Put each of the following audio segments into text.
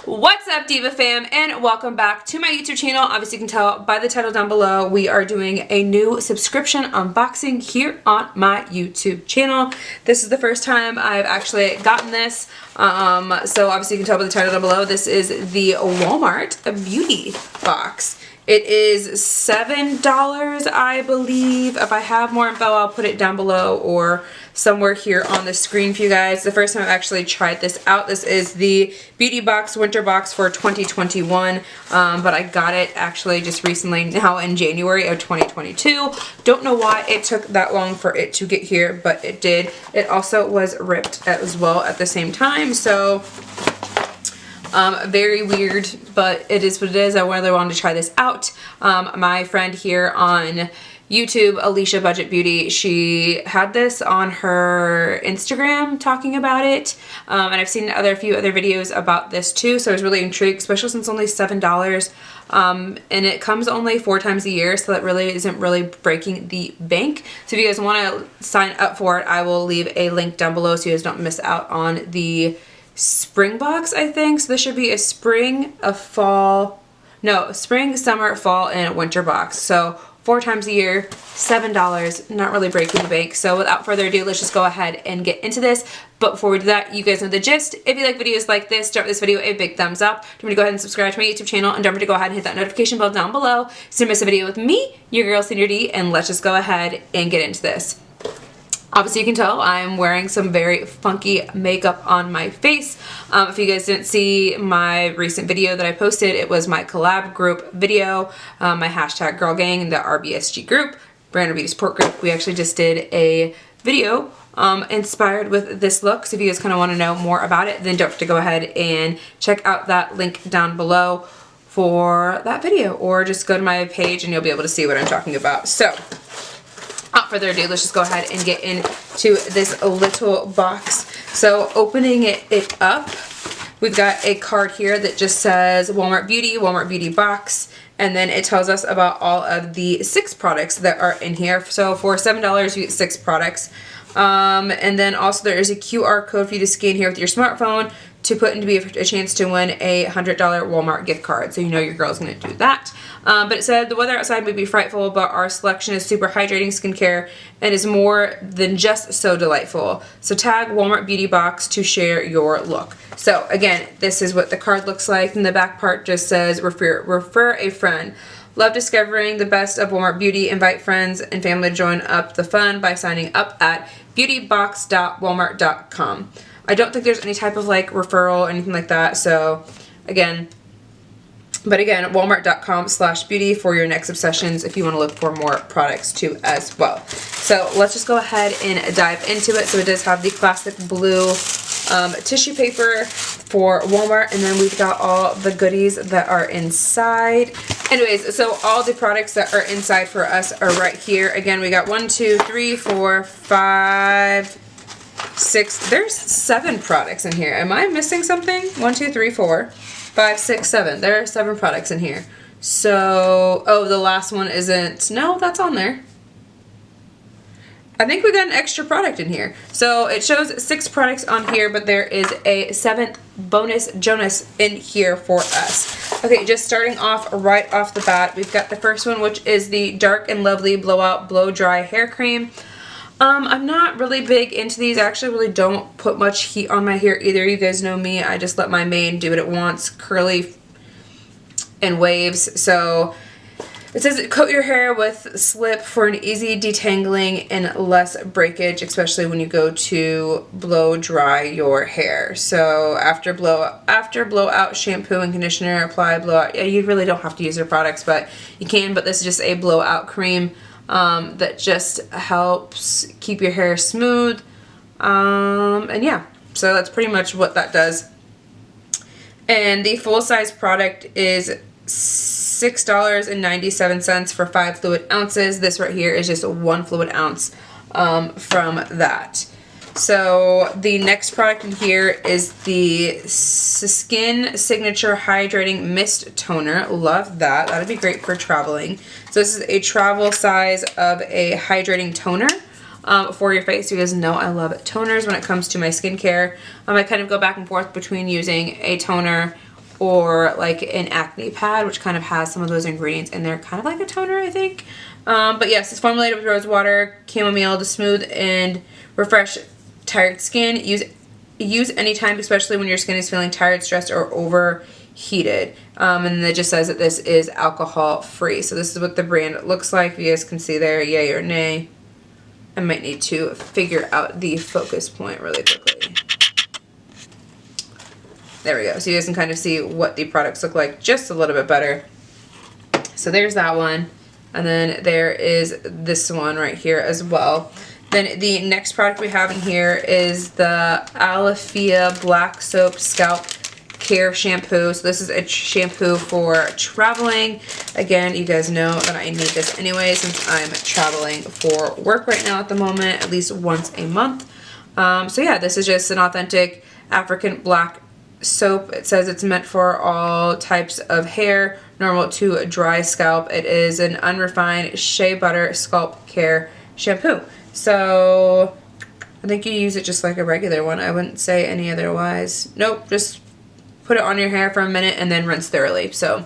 What's up, Diva fam, and welcome back to my YouTube channel. Obviously you can tell by the title down below, we are doing a new subscription unboxing here on my YouTube channel. This is the first time I've actually gotten this. So obviously you can tell by the title down below, this is the Walmart beauty box. It is $7, I believe. If I have more info, I'll put it down below or somewhere here on the screen for you guys. The first time I've actually tried this out. This is the beauty box, winter box for 2021. But I got it actually just recently now in January of 2022. Don't know why it took that long for it to get here, but it did. It also was ripped as well at the same time. So very weird, but it is what it is. I really wanted to try this out. My friend here on YouTube, Alicia Budget Beauty, she had this on her Instagram talking about it, and I've seen a few other videos about this too, so I was really intrigued, especially since it's only $7, and it comes only 4 times a year, so that really isn't really breaking the bank. So if you guys want to sign up for it, I will leave a link down below so you guys don't miss out on the spring box, I think. So this should be a spring, a fall, no, spring, summer, fall, and winter box. So 4 times a year, $7, not really breaking the bank. So without further ado, let's just go ahead and get into this. But before we do that, you guys know the gist. If you like videos like this, drop this video a big thumbs up. Don't forget to go ahead and subscribe to my YouTube channel, and don't forget to go ahead and hit that notification bell down below so you don't miss a video with me, your girl Senior D, and let's just go ahead and get into this. Obviously you can tell I'm wearing some very funky makeup on my face. If you guys didn't see my recent video that I posted, it was my collab group video, my hashtag girl gang, the RBSG group, Brand Beauty Support Group. We actually just did a video inspired with this look. So if you guys kind of want to know more about it, then don't forget to go ahead and check out that link down below for that video, or just go to my page and you'll be able to see what I'm talking about. So without further ado, let's just go ahead and get into this little box. So opening it up, we've got a card here that just says Walmart Beauty box, and then it tells us about all of the 6 products that are in here. So for $7 you get 6 products. And then also there is a QR code for you to scan here with your smartphone to put in to be a chance to win a $100 Walmart gift card. So you know your girl's going to do that. But it said the weather outside may be frightful, but our selection is super hydrating skincare and is more than just so delightful. So tag Walmart Beauty Box to share your look. So again, this is what the card looks like, and the back part just says refer a friend. Love discovering the best of Walmart Beauty. Invite friends and family to join up the fun by signing up at beautybox.walmart.com. I don't think there's any type of like referral or anything like that. So again, walmart.com/beauty for your next obsessions if you want to look for more products too as well. So let's just go ahead and dive into it. So it does have the classic blue tissue paper for Walmart, and then we've got all the goodies that are inside. Anyways, so all the products that are inside for us are right here. Again, we got 1, 2, 3, 4, 5, 6. There's 7 products in here. Am I missing something? 1, 2, 3, 4, 5, 6, 7. There are 7 products in here. So, oh, the last one isn't. No, that's on there. I think we got an extra product in here. So it shows 6 products on here, but there is a 7th bonus Jonas in here for us. Okay, just starting off right off the bat, we've got the first one, which is the Dark and Lovely Blowout Blow Dry Hair Cream. I'm not really big into these. I actually really don't put much heat on my hair either. You guys know me. I just let my mane do what it wants, curly and waves. So it says coat your hair with Slip for an easy detangling and less breakage, especially when you go to blow dry your hair. So after blowout shampoo and conditioner, apply blowout. Yeah, you really don't have to use their products, but you can. But this is just a blowout cream that just helps keep your hair smooth. And yeah, so that's pretty much what that does. And the full size product is $6.97 for 5 fluid ounces. This right here is just 1 fluid ounce from that. So the next product in here is the Skin Signature Hydrating Mist Toner. Love that. That'd be great for traveling. So this is a travel size of a hydrating toner for your face. You guys know I love toners when it comes to my skincare. I kind of go back and forth between using a toner or like an acne pad, which kind of has some of those ingredients in there, kind of like a toner, I think. But yes, it's formulated with rose water, chamomile to smooth and refresh tired skin. Use anytime, especially when your skin is feeling tired, stressed, or overheated. And it just says that this is alcohol free. So this is what the brand looks like. You guys can see there, yay or nay. I might need to figure out the focus point really quickly. There we go. So you guys can kind of see what the products look like just a little bit better. So there's that one. And then there is this one right here as well. Then the next product we have in here is the Alafia Black Soap Scalp Care Shampoo. So this is a shampoo for traveling. Again, you guys know that I need this anyway since I'm traveling for work right now at the moment, at least once a month. So yeah, this is just an authentic African black soap. It says it's meant for all types of hair, normal to a dry scalp. It is an unrefined shea butter scalp care shampoo. So I think you use it just like a regular one. I wouldn't say any otherwise. Nope, just put it on your hair for a minute and then rinse thoroughly. So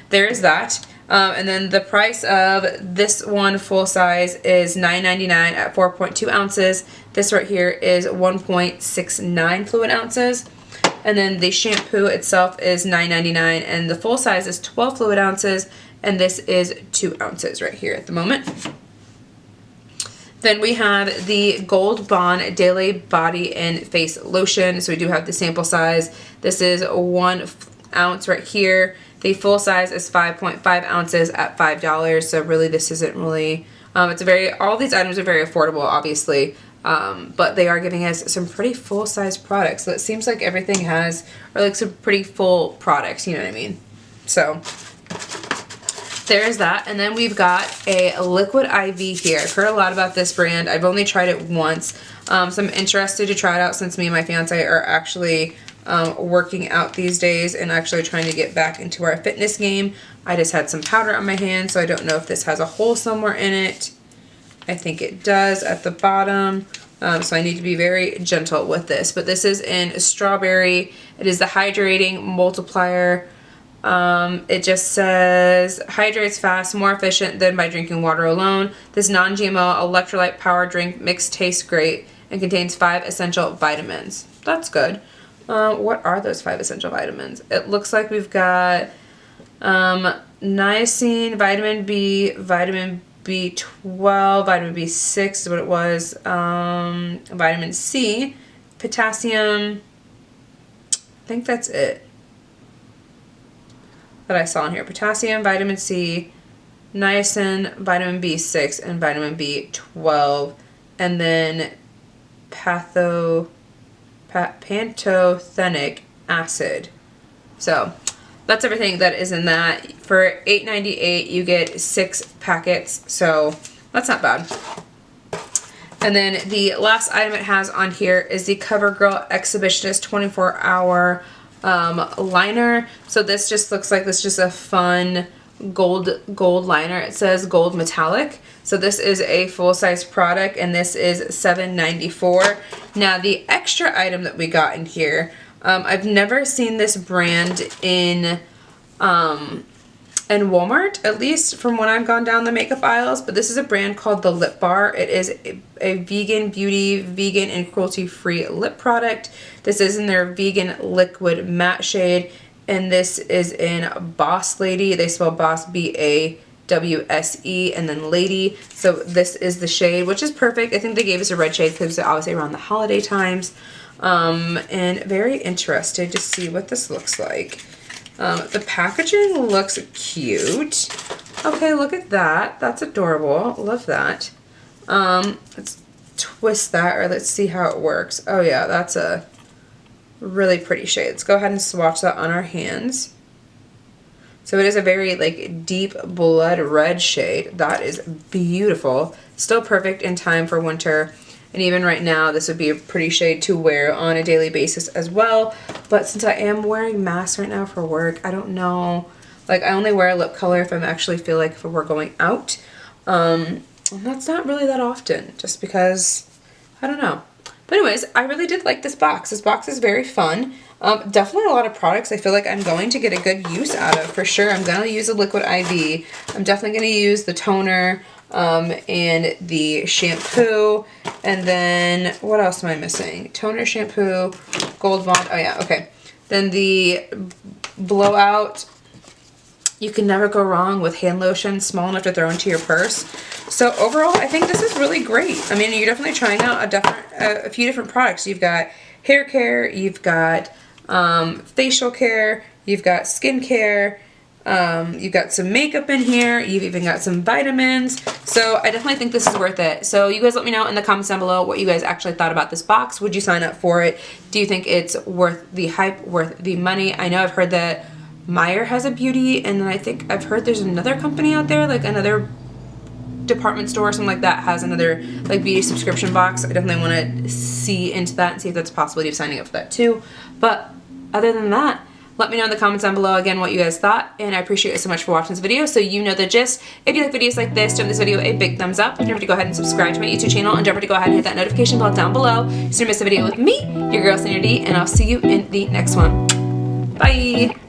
there is that. And then the price of this one full size is $9.99 at 4.2 ounces. This right here is 1.69 fluid ounces. And then the shampoo itself is $9.99 and the full size is 12 fluid ounces, and this is 2 ounces right here at the moment. Then we have the Gold Bond Daily Body and Face Lotion. So we do have the sample size. This is 1 ounce right here. The full size is 5.5 ounces at $5. So really this isn't really, all these items are very affordable, obviously. But they are giving us some pretty full-size products. So it seems like everything has, or like some pretty full products, you know what I mean? So there's that. And then we've got a liquid IV here. I've heard a lot about this brand. I've only tried it once. So I'm interested to try it out since me and my fiance are actually working out these days and actually trying to get back into our fitness game. I just had some powder on my hand, so I don't know if this has a hole somewhere in it. I think it does at the bottom. So I need to be very gentle with this. But this is in strawberry. It is the Hydrating Multiplier. It just says, hydrates fast, more efficient than by drinking water alone. This non-GMO electrolyte power drink mix tastes great and contains 5 essential vitamins. That's good. What are those 5 essential vitamins? It looks like we've got niacin, vitamin B, vitamin B12, vitamin B6 is what it was, vitamin C, potassium, I think that's it that I saw in here. Potassium, vitamin C, niacin, vitamin B6, and vitamin B12, and then pantothenic acid. So that's everything that is in that. For $8.98 you get 6 packets, so that's not bad. And then the last item it has on here is the CoverGirl Exhibitionist 24-hour liner. So this just looks like this just a fun gold liner. It says gold metallic. So this is a full-size product and this is $7.94. Now the extra item that we got in here, I've never seen this brand in Walmart, at least from when I've gone down the makeup aisles, but this is a brand called the Lip Bar. It is a vegan beauty, vegan and cruelty-free lip product. This is in their vegan liquid matte shade, and this is in Boss Lady. They spell Boss B-A-W-S-E and then Lady. So this is the shade, which is perfect. I think they gave us a red shade because it's obviously around the holiday times. And very interested to see what this looks like. The packaging looks cute. Okay, look at that. That's adorable. Love that. Let's twist that, or let's see how it works. Oh yeah, that's a really pretty shade. Let's go ahead and swatch that on our hands. So it is a very like deep blood red shade. That is beautiful. Still perfect in time for winter. And even right now, this would be a pretty shade to wear on a daily basis as well. But since I am wearing masks right now for work, I don't know. Like, I only wear a lip color if I actually feel like if we're going out. And that's not really that often, just because, I don't know. But anyways, I really did like this box. This box is very fun. Definitely a lot of products I feel like I'm going to get a good use out of for sure. I'm going to use a liquid IV. I'm definitely going to use the toner and the shampoo. And then what else am I missing? Toner, shampoo, Gold Bond. Oh yeah, okay. Then the blowout. You can never go wrong with hand lotion small enough to throw into your purse. So overall, I think this is really great. I mean, you're definitely trying out a few different products. You've got hair care, you've got facial care, you've got skin care, you've got some makeup in here, you've even got some vitamins. So I definitely think this is worth it. So you guys let me know in the comments down below what you guys actually thought about this box. Would you sign up for it? Do you think it's worth the hype, worth the money? I know I've heard that Meyer has a beauty, and then I think I've heard there's another company out there, like another department store or something like that, has another like beauty subscription box. I definitely want to see into that and see if that's a possibility of signing up for that too. But other than that, let me know in the comments down below again what you guys thought, and I appreciate you so much for watching this video. So you know the gist. If you like videos like this, give this video a big thumbs up. Don't forget to go ahead and subscribe to my YouTube channel, and don't forget to go ahead and hit that notification bell down below so you don't miss a video with me, your girl Sandra D, and I'll see you in the next one. Bye!